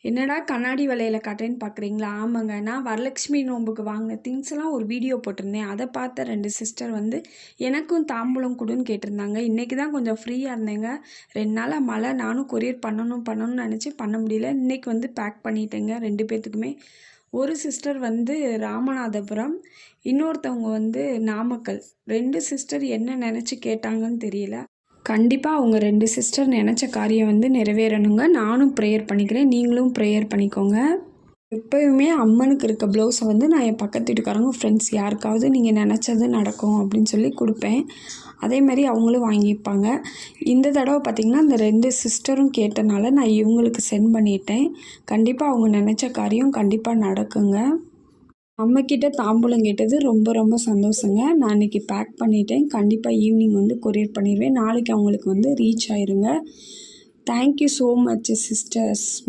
என்னடா கண்ணாடி வளையல காட்டுறேன்னு பார்க்குறீங்களா? ஆமாங்க. நான் வரலட்சுமி நோம்புக்கு வாங்கின திங்ஸ்லாம் ஒரு வீடியோ போட்டிருந்தேன். அத பார்த்த 2 சிஸ்டர் வந்து எனக்கும் தாம்பூலம் குடுன்னு கேட்டிருந்தாங்க. இன்னைக்கு தான் கொஞ்சம் ஃப்ரீயா இருந்தேங்க. 2 நாளா மழை. நானும் கொரியர் பண்ணணும்னு நெனச்சேன். பண்ண முடியல. இன்னைக்கு வந்து பேக் பண்ணிட்டேங்க 2 பேத்துக்குமே. ஒரு சிஸ்டர் வந்து ராமநாதபுரம், இன்னொருத்தவங்க வந்து நாமக்கல். 2 சிஸ்டர் என்ன நெனச்சு கேட்டாங்கன்னு தெரியல. கண்டிப்பா அவங்க 2 சிஸ்டர் நெனச்ச காரியம் வந்து நிறைவேறணுங்க. நானும் ப்ரேயர் பண்ணிக்கிறேன். நீங்களும் ப்ரேயர் பண்ணிக்கோங்க. எப்பயுமே அம்மனுக்கு இருக்க ப்ளவுஸை வந்து நான் என் பக்கத்து வீட்டுக்காரங்க, ஃப்ரெண்ட்ஸ் யாருக்காவது நீங்கள் நினச்சது நடக்கும் அப்படின்னு சொல்லி கொடுப்பேன். அதேமாதிரி அவங்களும் வாங்கிப்பாங்க. இந்த தடவை பார்த்திங்கன்னா இந்த 2 சிஸ்டரும் கேட்டனால நான் இவங்களுக்கு சென்ட் பண்ணிட்டேன். கண்டிப்பாக அவங்க நினச்ச காரியம் கண்டிப்பாக நடக்குங்க. நம்மக்கிட்ட தாம்பூலம் கேட்டது ரொம்ப ரொம்ப சந்தோஷங்க. நான் இன்றைக்கி பேக் பண்ணிட்டேன். கண்டிப்பாக ஈவினிங் வந்து கொரியர் பண்ணிடுவேன். நாளைக்கு அவங்களுக்கு வந்து ரீச் ஆயிருங்க. Thank you so much sisters.